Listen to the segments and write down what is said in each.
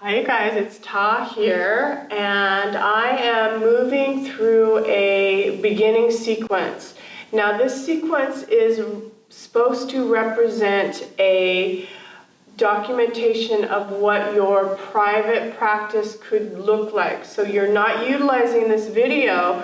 Hi you guys, it's Ta here, and I am moving through a beginning sequence. Now this sequence is supposed to represent a documentation of what your private practice could look like. So you're not utilizing this video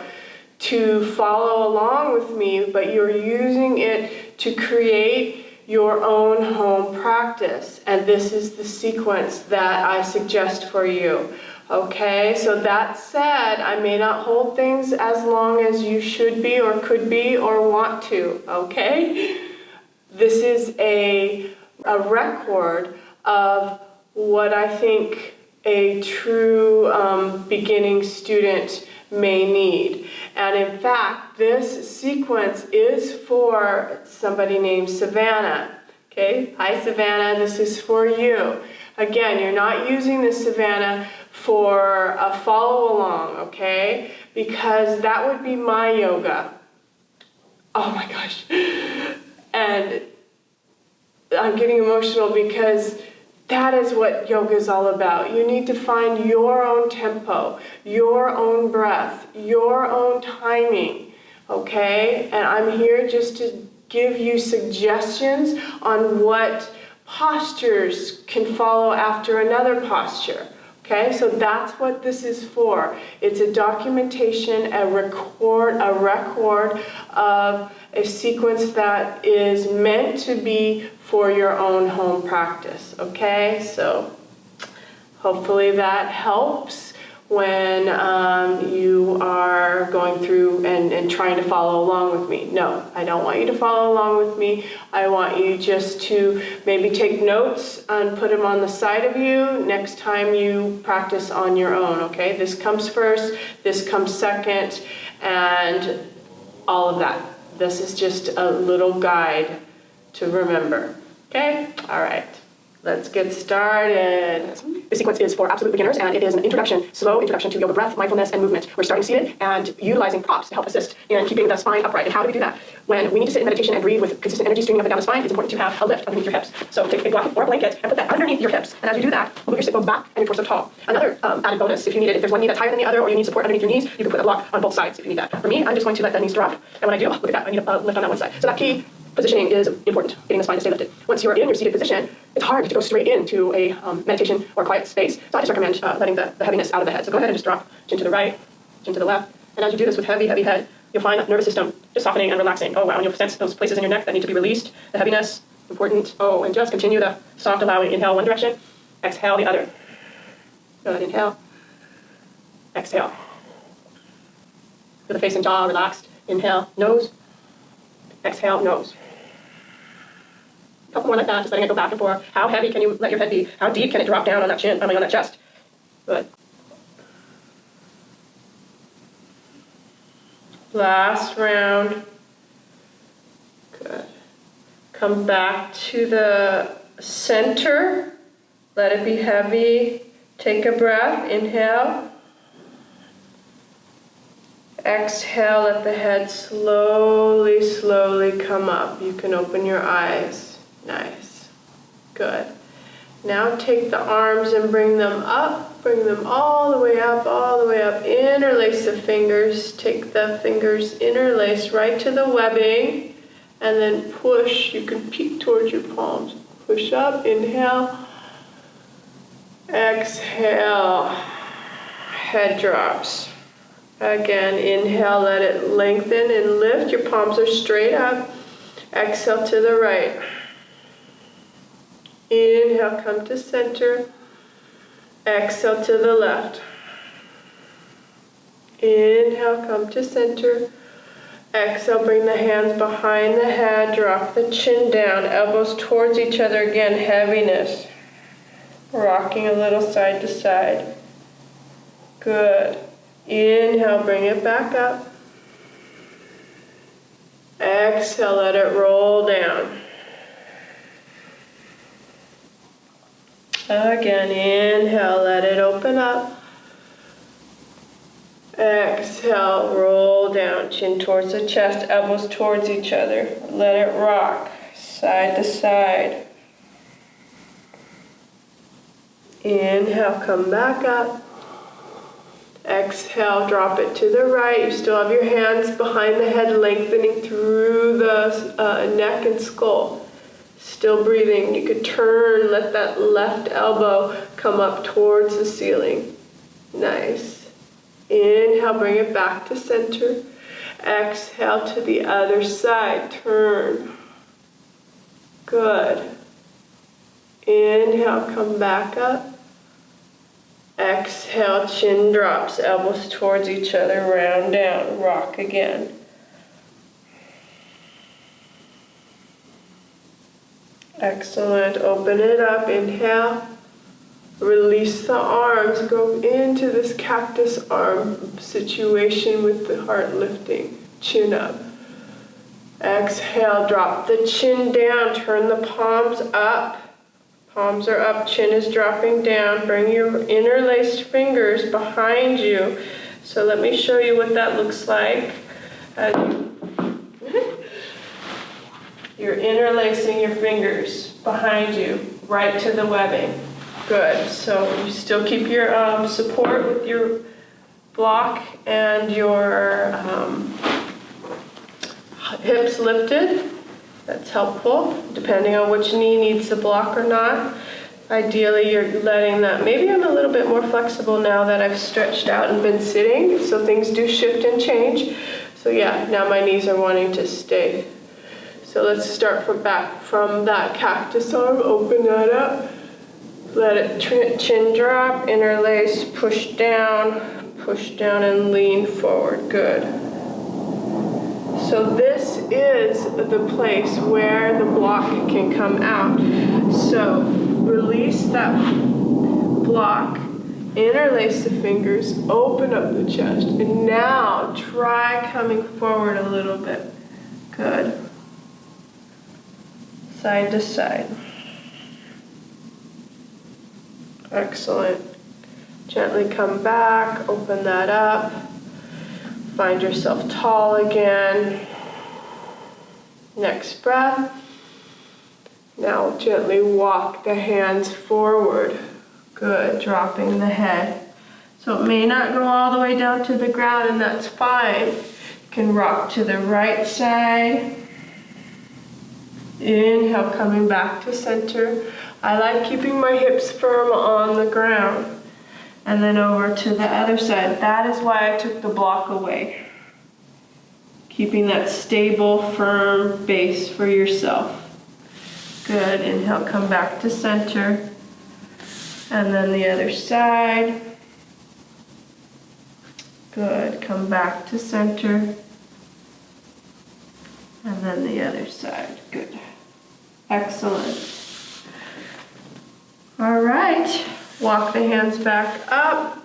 to follow along with me, but you're using it to create your own home practice, and this is the sequence that I suggest for you. Okay, so that said, I may not hold things as long as you should be or could be or want to, okay? This is a record of what I think a true beginning student may need. And in fact, this sequence is for somebody named Savannah. Okay, hi Savannah, this is for you. Again, you're not using this, Savannah, for a follow along, okay? Because that would be my yoga. Oh my gosh. And I'm getting emotional because that is what yoga is all about. You need to find your own tempo, your own breath, your own timing, okay? And I'm here just to give you suggestions on what postures can follow after another posture, okay? So that's what this is for. It's a documentation, a record of a sequence that is meant to be for your own home practice, okay? So hopefully that helps when you are going through and trying to follow along with me. No, I don't want you to follow along with me. I want you just to maybe take notes and put them on the side of you next time you practice on your own, okay? This comes first, this comes second, and all of that. This is just a little guide to remember. Okay? All right. Let's get started. The sequence is for absolute beginners, and it is an introduction, slow introduction to yoga breath, mindfulness, and movement. We're starting seated and utilizing props to help assist in keeping the spine upright. And how do we do that? When we need to sit in meditation and breathe with consistent energy streaming up and down the spine, it's important to have a lift underneath your hips. So take a big block or a blanket and put that underneath your hips. And as you do that, move your sit bones back and your torso tall. Another added bonus, if you need it, if there's one knee that's higher than the other or you need support underneath your knees, you can put a block on both sides if you need that. For me, I'm just going to let the knees drop. And when I do, look at that, I need a lift on that one side. So that key positioning is important, getting the spine to stay lifted. Once you're in your seated position, it's hard to go straight into a meditation or quiet space. So I just recommend letting the heaviness out of the head. So go ahead and just drop chin to the right, chin to the left. And as you do this with heavy, heavy head, you'll find that nervous system just softening and relaxing. Oh wow, and you'll sense those places in your neck that need to be released. The heaviness, important. Oh, and just continue the soft allowing. Inhale one direction, exhale the other. Good, inhale, exhale. Feel the face and jaw relaxed. Inhale, nose, exhale, nose. A couple more like that, just letting it go back and forth. How heavy can you let your head be? How deep can it drop down on that chin, on that chest? Good. Last round. Good. Come back to the center. Let it be heavy. Take a breath. Inhale. Exhale, let the head slowly, slowly come up. You can open your eyes. Nice. Good. Now take the arms and bring them up. Bring them all the way up, all the way up. Interlace the fingers. Take the fingers, interlace right to the webbing. And then push. You can peek towards your palms. Push up. Inhale. Exhale. Head drops. Again, inhale, let it lengthen and lift. Your palms are straight up. Exhale to the right. Inhale, come to center. Exhale to the left. Inhale, come to center. Exhale, bring the hands behind the head. Drop the chin down. Elbows towards each other. Again, heaviness. Rocking a little side to side. Good. Inhale, bring it back up. Exhale, let it roll down. Again, inhale, let it open up. Exhale, roll down, chin towards the chest, elbows towards each other. Let it rock, side to side. Inhale, come back up. Exhale, drop it to the right. You still have your hands behind the head, lengthening through the neck and skull. Still breathing. You could turn, let that left elbow come up towards the ceiling. Nice. Inhale, bring it back to center. Exhale to the other side. Turn. Good. Inhale, come back up. Exhale, chin drops, elbows towards each other, round down, rock again. Excellent, open it up, inhale. Release the arms, go into this cactus arm situation with the heart lifting, chin up. Exhale, drop the chin down, turn the palms up. Palms are up, chin is dropping down. Bring your interlaced fingers behind you. So let me show you what that looks like. You're interlacing your fingers behind you, right to the webbing. Good. So you still keep your support with your block and your hips lifted. That's helpful, depending on which knee needs the block or not. Ideally, you're letting that. Maybe I'm a little bit more flexible now that I've stretched out and been sitting, so things do shift and change. So yeah, now my knees are wanting to stay. So let's start from that cactus arm. Open that up. Let it chin drop, interlace, push down and lean forward. Good. So this is the place where the block can come out. So release that block, interlace the fingers, open up the chest, and now try coming forward a little bit. Good. Side to side. Excellent. Gently come back, open that up. Find yourself tall again. Next breath. Now gently walk the hands forward. Good, dropping the head. So it may not go all the way down to the ground, and that's fine. You can rock to the right side. Inhale, coming back to center. I like keeping my hips firm on the ground. And then over to the other side. That is why I took the block away. Keeping that stable, firm base for yourself. Good. Inhale, come back to center. And then the other side. Good. Come back to center. And then the other side. Good. Excellent. All right. Walk the hands back up.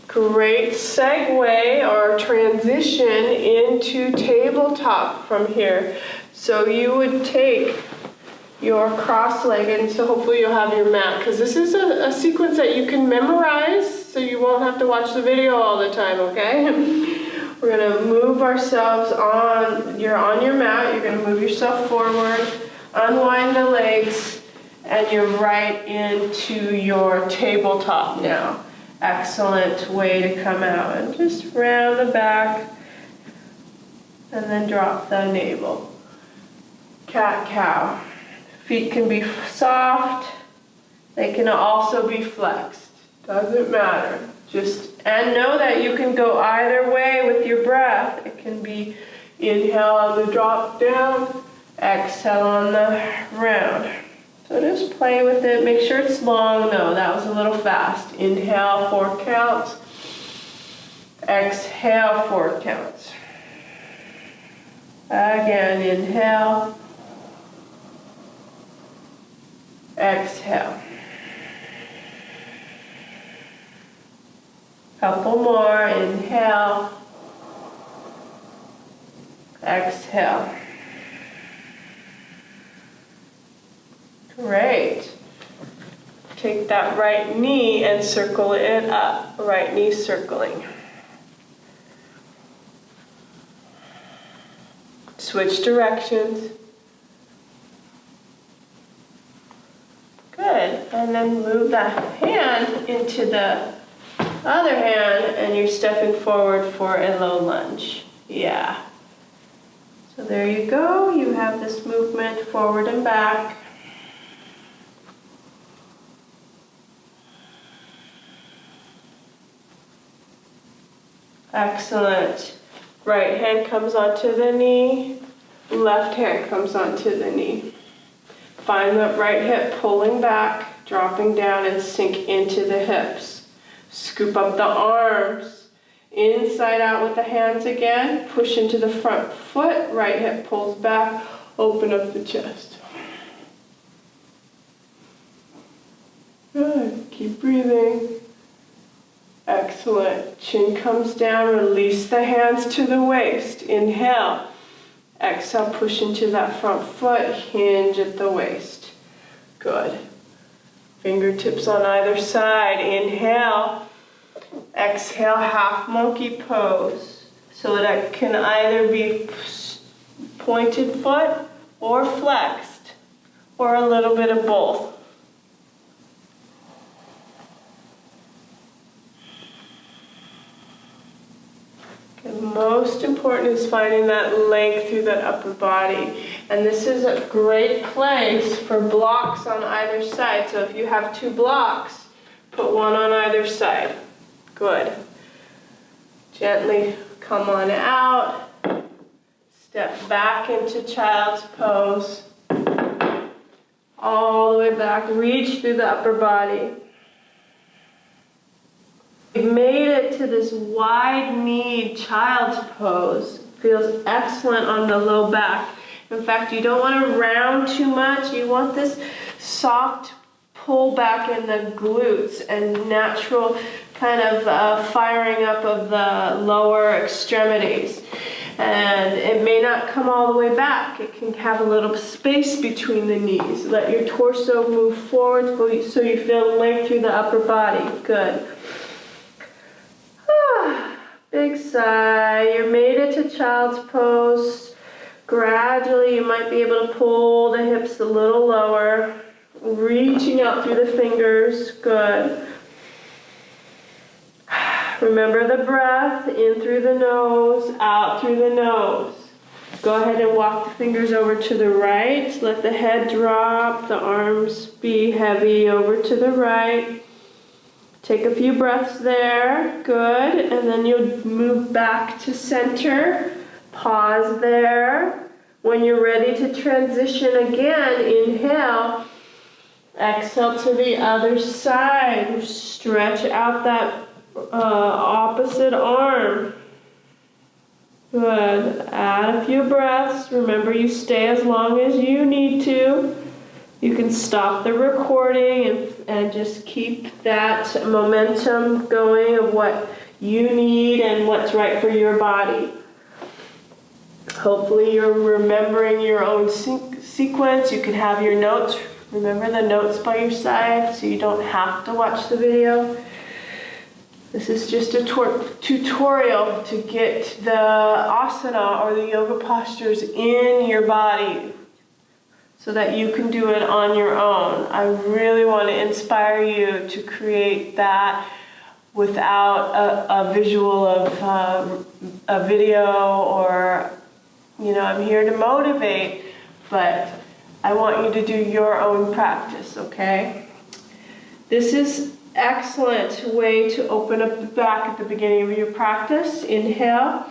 Great segue or transition into tabletop from here. So you would take your cross-legged, and so hopefully you'll have your mat, because this is a sequence that you can memorize, so you won't have to watch the video all the time, okay? We're gonna move ourselves on, you're on your mat, you're gonna move yourself forward, unwind the legs, and you're right into your tabletop now. Excellent way to come out. And just round the back, and then drop the navel. Cat-cow. Feet can be soft. They can also be flexed. Doesn't matter. And know that you can go either way with your breath. It can be inhale on the drop down, exhale on the round. So just play with it. Make sure it's long. No, that was a little fast. Inhale, 4 counts. Exhale, 4 counts. Again, inhale. Exhale. Couple more. Inhale. Exhale. Great. Take that right knee and circle it up. Right knee circling. Switch directions. Good. Good. And then move that hand into the other hand, and you're stepping forward for a low lunge. Yeah. So there you go. You have this movement forward and back. Excellent. Right hand comes onto the knee. Left hand comes onto the knee. Find the right hip pulling back, dropping down, and sink into the hips. Scoop up the arms. Inside out with the hands again. Push into the front foot. Right hip pulls back. Open up the chest. Good. Keep breathing. Excellent. Chin comes down. Release the hands to the waist. Inhale. Exhale. Push into that front foot. Hinge at the waist. Good. Fingertips on either side. Inhale. Exhale, half monkey pose. So that can either be pointed foot or flexed, or a little bit of both. Okay, most important is finding that length through that upper body. And this is a great place for blocks on either side. So if you have 2 blocks, put one on either side. Good. Gently come on out. Step back into child's pose. All the way back. Reach through the upper body. We've made it to this wide-kneed child's pose. Feels excellent on the low back. In fact, you don't want to round too much. You want this soft pull back in the glutes and natural kind of firing up of the lower extremities. And it may not come all the way back. It can have a little space between the knees. Let your torso move forward so you feel length through the upper body. Good. Big sigh. You made it to child's pose. Gradually, you might be able to pull the hips a little lower. Reaching out through the fingers. Good. Remember the breath, in through the nose, out through the nose. Go ahead and walk the fingers over to the right. Let the head drop, the arms be heavy over to the right. Take a few breaths there. Good. And then you'll move back to center. Pause there. When you're ready to transition again, inhale. Exhale to the other side. Stretch out that opposite arm. Good. Add a few breaths. Remember, you stay as long as you need to. You can stop the recording and just keep that momentum going of what you need and what's right for your body. Hopefully you're remembering your own sequence. You can have your notes. Remember the notes by your side so you don't have to watch the video. This is just a tutorial to get the asana or the yoga postures in your body so that you can do it on your own. I really want to inspire you to create that without a visual of a video or, I'm here to motivate, but I want you to do your own practice, okay? This is excellent way to open up the back at the beginning of your practice. Inhale.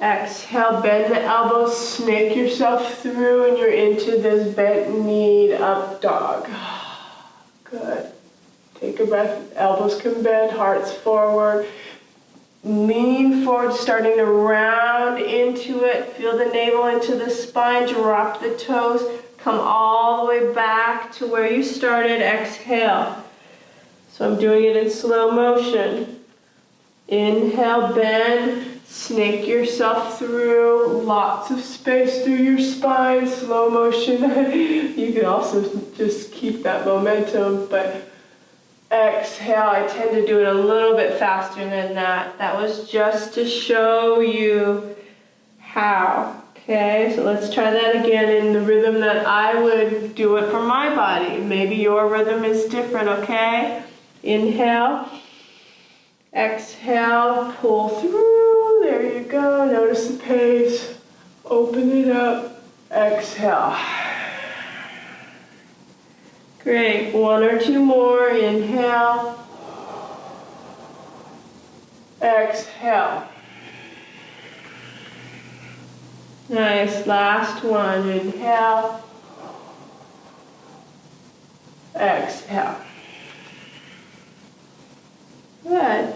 Exhale, bend the elbows, snake yourself through, and you're into this bent knee up dog. Good. Take a breath. Elbows can bend, hearts forward. Lean forward, starting to round into it. Feel the navel into the spine. Drop the toes. Come all the way back to where you started. Exhale. So I'm doing it in slow motion. Inhale, bend, snake yourself through, lots of space through your spine, slow motion. You can also just keep that momentum, but exhale. I tend to do it a little bit faster than that. That was just to show you how. Okay, so let's try that again in the rhythm that I would do it for my body. Maybe your rhythm is different, okay? Inhale, exhale, pull through, there you go. Notice the pace, open it up, exhale. Great, one or two more, inhale, exhale. Nice, last one, inhale, exhale. Good.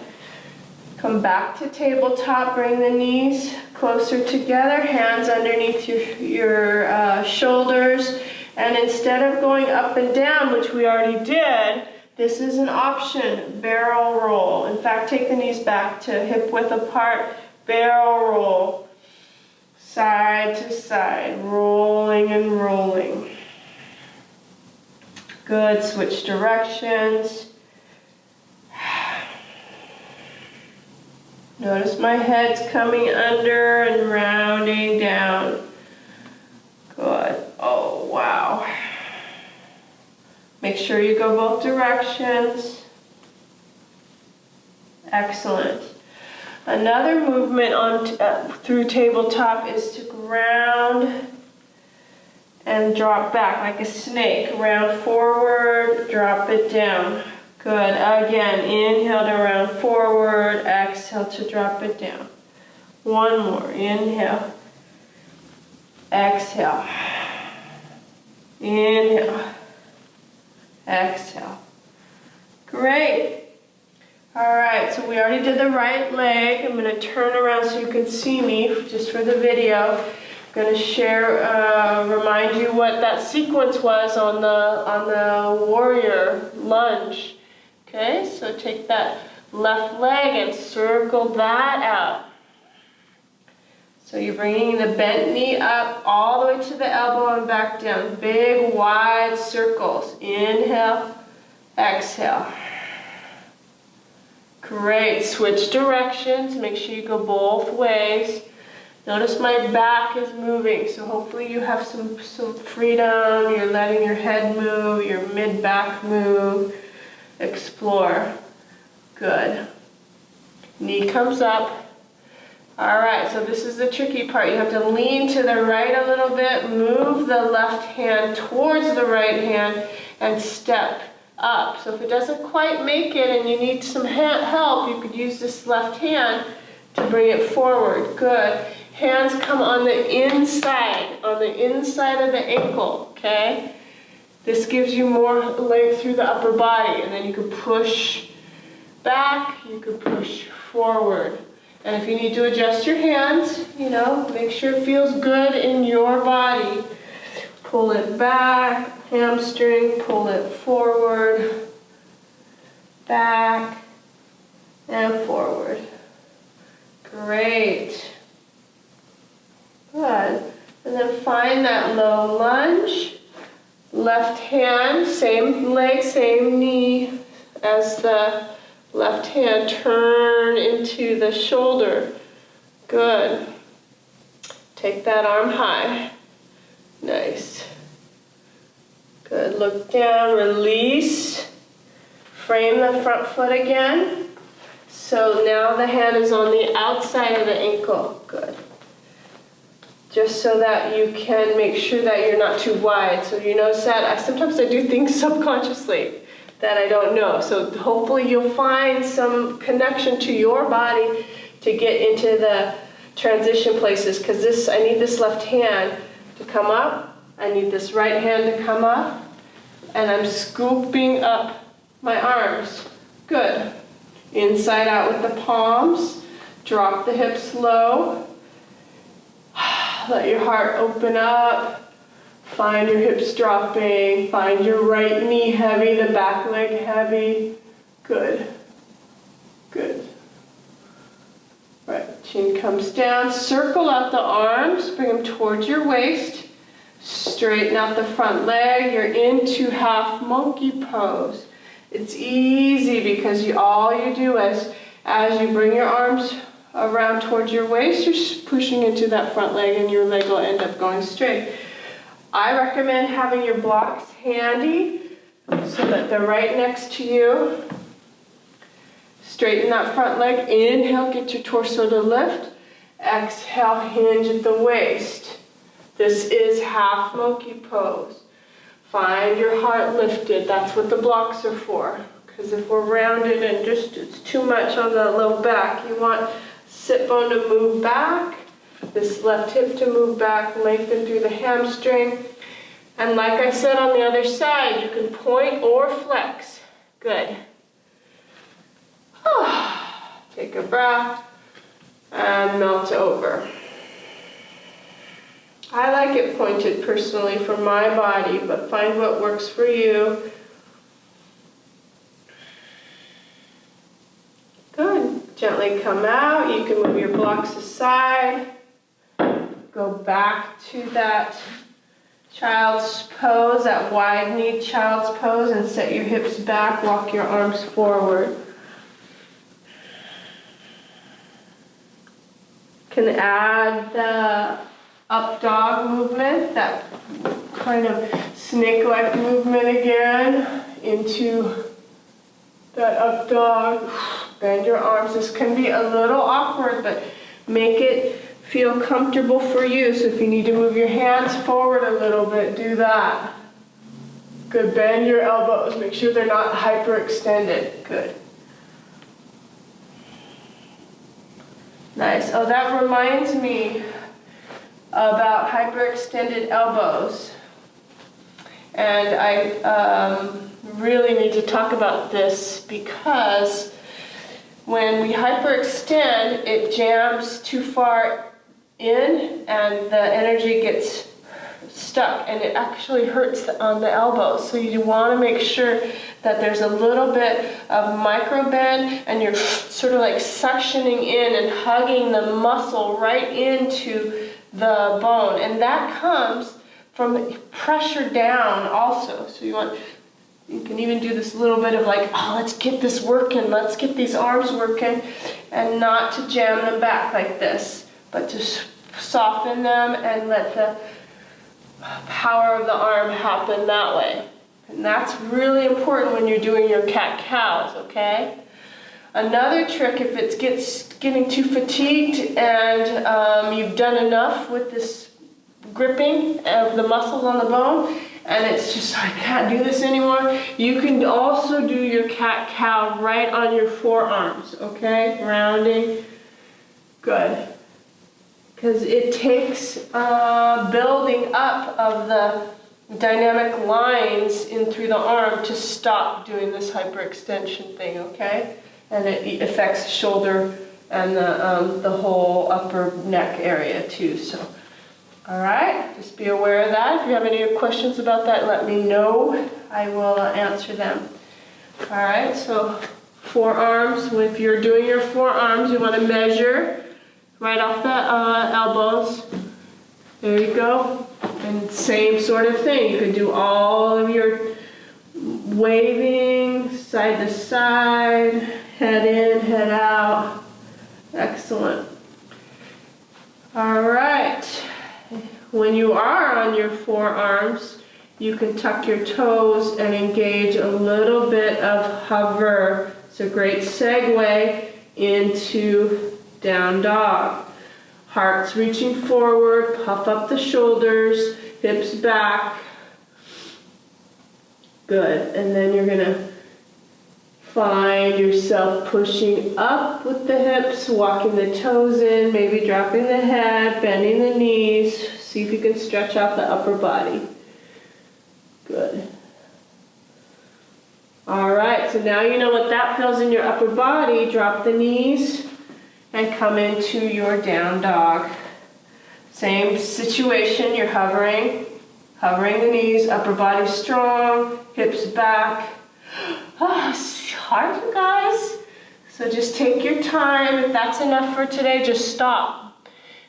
Come back to tabletop, bring the knees closer together, hands underneath your shoulders, and instead of going up and down, which we already did, this is an option, barrel roll. In fact, take the knees back to hip width apart, barrel roll. Side to side, rolling and rolling. Good, switch directions. Notice my head's coming under and rounding down. Good, oh wow. Make sure you go both directions. Excellent. Another movement on through tabletop is to ground and drop back like a snake. Round forward, drop it down. Good. Again, inhale to round forward, exhale to drop it down. One more. Inhale. Exhale. Inhale. Exhale. Great. All right, so we already did the right leg. I'm going to turn around so you can see me just for the video. I'm going to share, remind you what that sequence was on the warrior lunge. Okay, so take that left leg and circle that out. So you're bringing the bent knee up all the way to the elbow and back down. Big, wide circles. Inhale, exhale. Great, switch directions, make sure you go both ways. Notice my back is moving, so hopefully you have some freedom, you're letting your head move, your mid-back move, explore. Good. Knee comes up. All right, so this is the tricky part. You have to lean to the right a little bit, move the left hand towards the right hand, and step up. So if it doesn't quite make it and you need some help, you could use this left hand to bring it forward. Good. Hands come on the inside of the ankle, okay? This gives you more length through the upper body, and then you can push back, you can push forward. And if you need to adjust your hands, make sure it feels good in your body. Pull it back, hamstring, pull it forward, back, and forward. Great. Good. And then find that low lunge. Left hand, same leg, same knee as the left hand. Turn into the shoulder. Good. Take that arm high. Nice. Good. Look down, release. Frame the front foot again. So now the hand is on the outside of the ankle. Good. Just so that you can make sure that you're not too wide. So you notice that sometimes I do things subconsciously that I don't know. So hopefully you'll find some connection to your body to get into the transition places, because I need this left hand to come up. I need this right hand to come up. And I'm scooping up my arms. Good. Inside out with the palms. Drop the hips low. Let your heart open up. Find your hips dropping. Find your right knee heavy, the back leg heavy. Good. Good. Right, chin comes down. Circle out the arms. Bring them towards your waist. Straighten out the front leg. You're into half monkey pose. It's easy because all you do as you bring your arms around towards your waist, you're pushing into that front leg and your leg will end up going straight. I recommend having your blocks handy so that they're right next to you. Straighten that front leg. Inhale, get your torso to lift. Exhale, hinge at the waist. This is half monkey pose. Find your heart lifted. That's what the blocks are for. Because if we're rounded and just it's too much on the low back, you want sit bone to move back, this left hip to move back, lengthen through the hamstring. And like I said on the other side, you can point or flex. Good. Take a breath and melt over. I like it pointed personally for my body, but find what works for you. Good. Gently come out. You can move your blocks aside. Go back to that child's pose, that wide-kneed child's pose, and set your hips back. Walk your arms forward. Can add the up dog movement, that kind of snake-like movement again into that up dog. Bend your arms. This can be a little awkward, but make it feel comfortable for you. So if you need to move your hands forward a little bit, do that. Good. Bend your elbows. Make sure they're not hyperextended. Good. Nice. Oh, that reminds me about hyperextended elbows. And I really need to talk about this because when we hyperextend, it jams too far in and the energy gets stuck and it actually hurts on the elbows. So you want to make sure that there's a little bit of micro bend and you're sort of like suctioning in and hugging the muscle right into the bone. And that comes from pressure down also. So you can even do this little bit of like, oh, let's get this working, let's get these arms working, and not to jam them back like this, but to soften them and let the power of the arm happen that way. And that's really important when you're doing your cat-cows, okay? Another trick, if it gets getting too fatigued and you've done enough with this gripping of the muscles on the bone, and it's just, I can't do this anymore, you can also do your cat-cow right on your forearms, okay? Rounding. Good. Because it takes building up of the dynamic lines in through the arm to stop doing this hyperextension thing, okay? And it affects the shoulder and the whole upper neck area too. So, all right, just be aware of that. If you have any questions about that, let me know. I will answer them. All right, so forearms. If you're doing your forearms, you want to measure right off the elbows. There you go. And same sort of thing. You can do all of your waving, side to side, head in, head out. Excellent. All right. When you are on your forearms, you can tuck your toes and engage a little bit of hover. It's a great segue into down dog. Heart's reaching forward, puff up the shoulders, hips back. Good. And then you're going to find yourself pushing up with the hips, walking the toes in, maybe dropping the head, bending the knees. See if you can stretch out the upper body. Good. All right, so now you know what that feels in your upper body. Drop the knees and come into your down dog. Same situation, you're hovering the knees, upper body strong, hips back. Oh, it's hard, you guys. So just take your time. If that's enough for today, just stop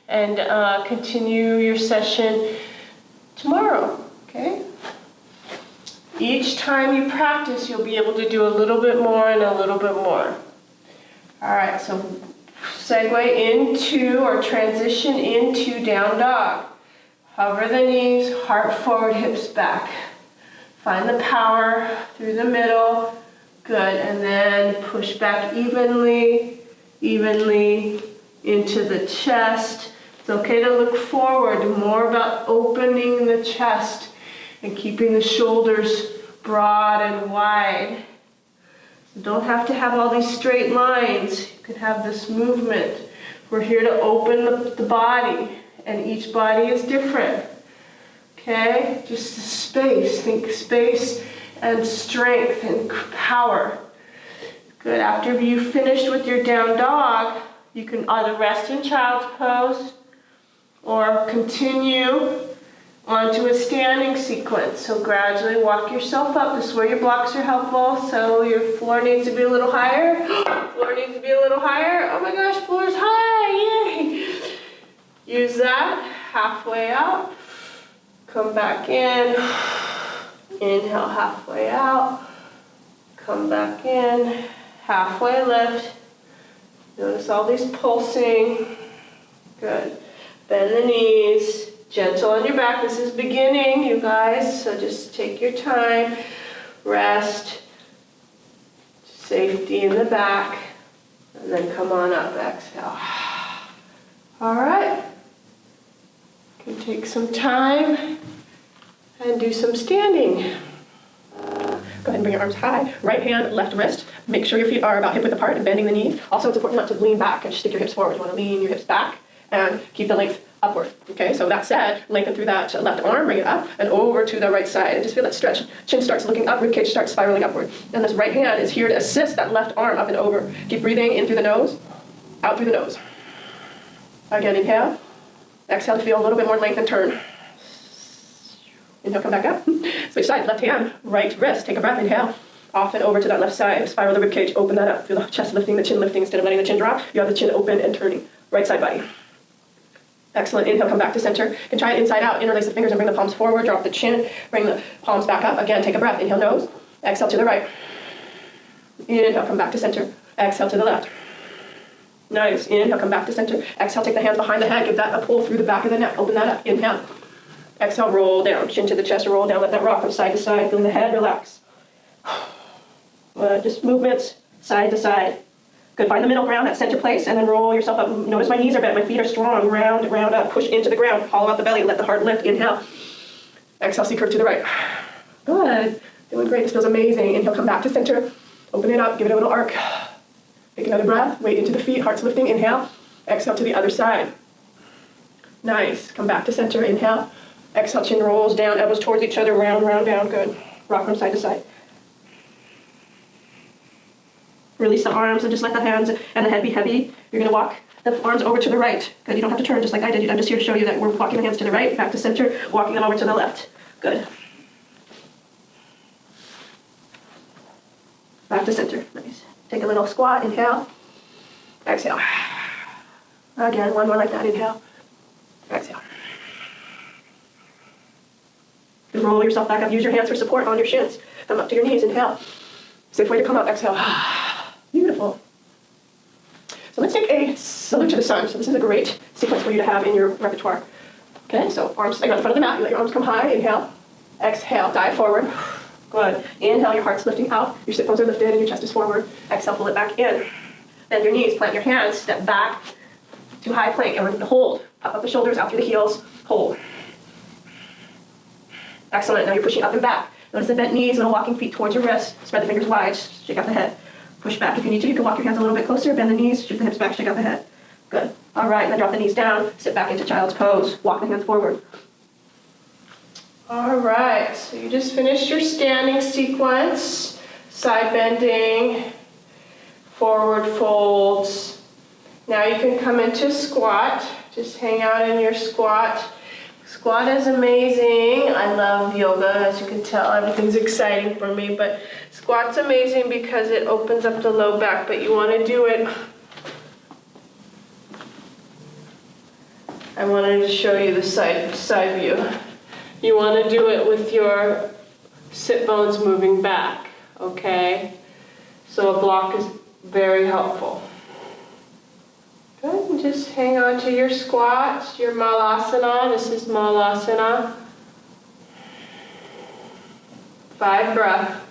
and continue your session tomorrow, okay? Each time you practice, you'll be able to do a little bit more and a little bit more. All right, so segue into or transition into down dog. Hover the knees, heart forward, hips back. Find the power through the middle. Good, and then push back evenly into the chest. It's okay to look forward, more about opening the chest and keeping the shoulders broad and wide. You don't have to have all these straight lines. You can have this movement. We're here to open the body, and each body is different. Okay? Just the space. Think space and strength and power. Good. After you've finished with your down dog, you can either rest in child's pose or continue onto a standing sequence. So gradually walk yourself up. This is where your blocks are helpful. So your floor needs to be a little higher. Floor needs to be a little higher. Oh my gosh, floor's high. Yay. Use that. Halfway out. Come back in. Inhale, halfway out. Come back in. Halfway lift. Notice all these pulsing. Good. Bend the knees. Gentle on your back. This is beginning, you guys, so just take your time. Rest. Safety in the back. And then come on up. Exhale. All right. You can take some time and do some standing. Go ahead and bring your arms high. Right hand, left wrist. Make sure your feet are about hip width apart and bending the knees. Also, it's important not to lean back and just stick your hips forward. You want to lean your hips back and keep the length upward. Okay, so that said, lengthen through that left arm, bring it up and over to the right side. And just feel that stretch. Chin starts looking up, ribcage starts spiraling upward. And this right hand is here to assist that left arm up and over. Keep breathing in through the nose, out through the nose. Again, inhale. Exhale to feel a little bit more length and turn. Inhale, come back up. Switch sides, left hand, right wrist. Take a breath, inhale. Off and over to that left side. Spiral the ribcage, open that up. Feel the chest lifting, the chin lifting. Instead of letting the chin drop, you have the chin open and turning. Right side body. Excellent. Inhale, come back to center. You can try it inside out. Interlace the fingers and bring the palms forward. Drop the chin. Bring the palms back up. Again, take a breath. Inhale, nose. Exhale to the right. Inhale, come back to center. Exhale to the left. Nice. Inhale, come back to center. Exhale, take the hands behind the head. Give that a pull through the back of the neck. Open that up. Inhale. Exhale, roll down. Chin to the chest, roll down. Let that rock from side to side. Feel the head relax. Just movements side to side. Good. Find the middle ground, that center place, and then roll yourself up. Notice my knees are bent. My feet are strong. Round, round up. Push into the ground. Hollow out the belly. Let the heart lift. Inhale. Exhale, see curve to the right. Good. Doing great. This feels amazing. Inhale, come back to center. Open it up. Give it a little arc. Take another breath. Weight into the feet. Heart's lifting. Inhale. Exhale to the other side. Nice. Come back to center. Inhale. Exhale, chin rolls down. Elbows towards each other. Round, round, down. Good. Rock from side to side. Release the arms and just let the hands and the head be heavy. You're going to walk the arms over to the right. Good. You don't have to turn just like I did. I'm just here to show you that we're walking the hands to the right, back to center, walking them over to the left. Good. Back to center. Nice. Take a little squat. Inhale. Exhale. Again, one more like that. Inhale. Exhale. Then roll yourself back up. Use your hands for support on your shins. Come up to your knees. Inhale. Safe way to come up. Exhale. Beautiful. So let's take a salute to the sun. So this is a great sequence for you to have in your repertoire. Okay, so arms like on the front of the mat. You let your arms come high. Inhale. Exhale. Dive forward. Good. Inhale. Your heart's lifting out. Your sit bones are lifted and your chest is forward. Exhale. Pull it back in. Bend your knees. Plant your hands. Step back to high plank. And we're going to hold. Up the shoulders. Out through the heels. Hold. Excellent. Now you're pushing up and back. Notice the bent knees, little walking feet towards your wrist. Spread the fingers wide, shake out the head. Push back if you need to. You can walk your hands a little bit closer, bend the knees, shift the hips back, shake out the head. Good. All right, and then drop the knees down, sit back into child's pose. Walk the hands forward. All right, so you just finished your standing sequence. Side bending, forward folds. Now you can come into squat. Just hang out in your squat. Squat is amazing. I love yoga, as you can tell. Everything's exciting for me, but squat's amazing because it opens up the low back, but you want to do it. I wanted to show you the side view. You want to do it with your sit bones moving back, okay? So a block is very helpful. and just hang on to your squats, your malasana. This is malasana. 5 breaths.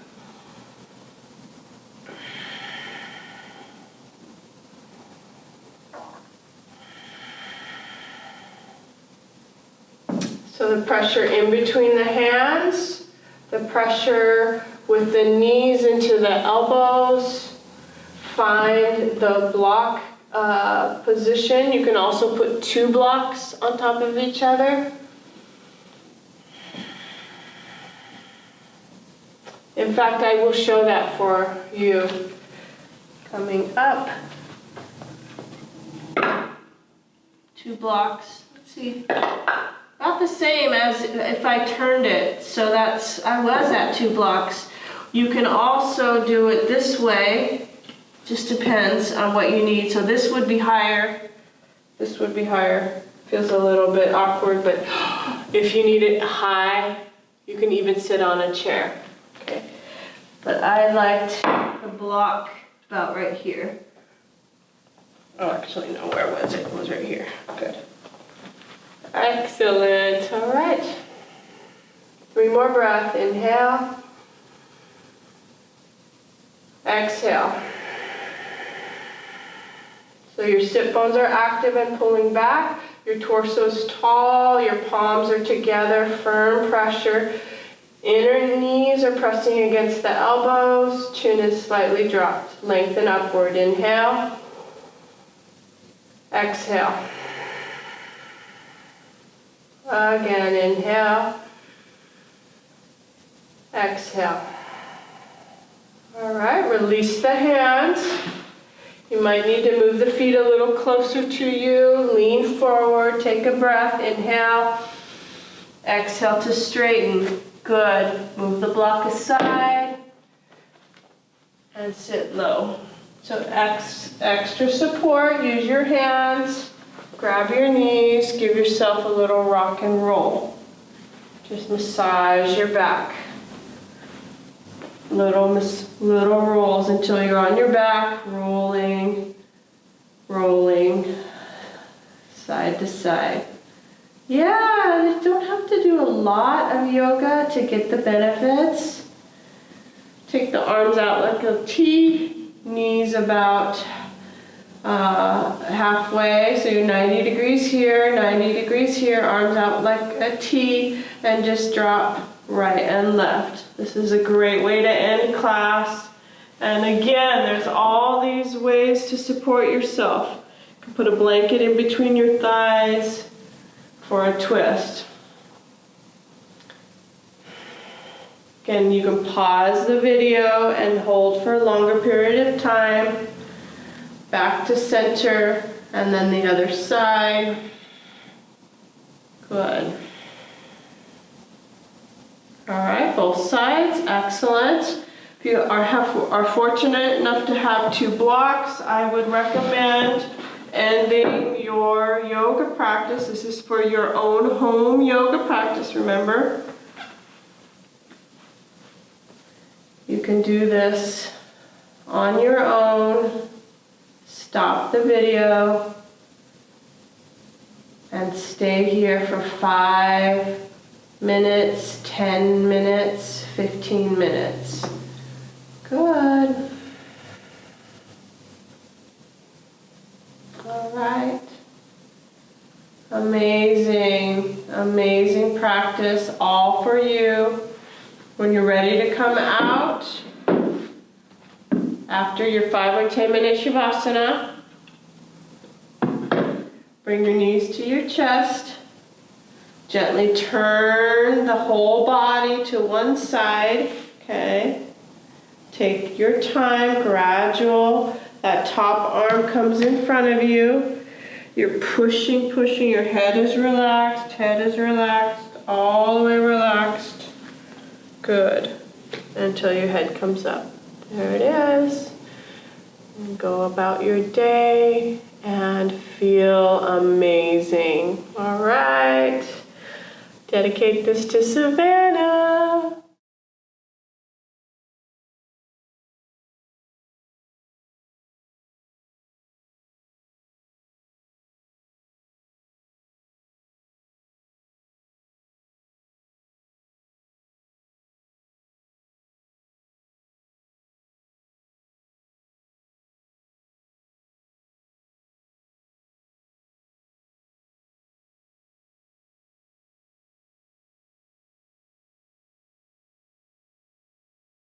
So the pressure in between the hands, the pressure with the knees into the elbows. Find the block position. You can also put 2 blocks on top of each other. In fact, I will show that for you. Coming up. 2 blocks. Let's see. About the same as if I turned it. So I was at 2 blocks. You can also do it this way. Just depends on what you need. So this would be higher. This would be higher. Feels a little bit awkward, but if you need it high, you can even sit on a chair. Okay. But I liked the block about right here. Oh, actually, no, where was it? It was right here. Good. Excellent. All right. 3 more breaths. Inhale. Exhale. So your sit bones are active and pulling back. Your torso is tall. Your palms are together. Firm pressure. Inner knees are pressing against the elbows. Chin is slightly dropped. Lengthen upward. Inhale. Exhale. Again, inhale. Exhale. All right, release the hands. You might need to move the feet a little closer to you. Lean forward, take a breath. Inhale. Exhale to straighten. Good. Move the block aside and sit low. So extra support. Use your hands. Grab your knees. Give yourself a little rock and roll. Just massage your back. Little rolls until you're on your back, rolling, side to side. Yeah, you don't have to do a lot of yoga to get the benefits. Take the arms out like a T, knees about halfway, so you're 90 degrees here, 90 degrees here, arms out like a T, and just drop right and left. This is a great way to end class. And again, there's all these ways to support yourself. You can put a blanket in between your thighs for a twist. Again, you can pause the video and hold for a longer period of time. Back to center, and then the other side. Good. All right, both sides, excellent. If you are fortunate enough to have 2 blocks, I would recommend ending your yoga practice. This is for your own home yoga practice, remember? You can do this on your own. Stop the video and stay here for 5 minutes, 10 minutes, 15 minutes. Good. All right. Amazing, amazing practice, all for you. When you're ready to come out, after your 5 or 10 minute Shavasana, bring your knees to your chest. Gently turn the whole body to one side, okay? Take your time, gradual. That top arm comes in front of you. You're pushing, your head is relaxed, all the way relaxed. Good. Until your head comes up. There it is. And go about your day and feel amazing. All right. Dedicate this to Savannah.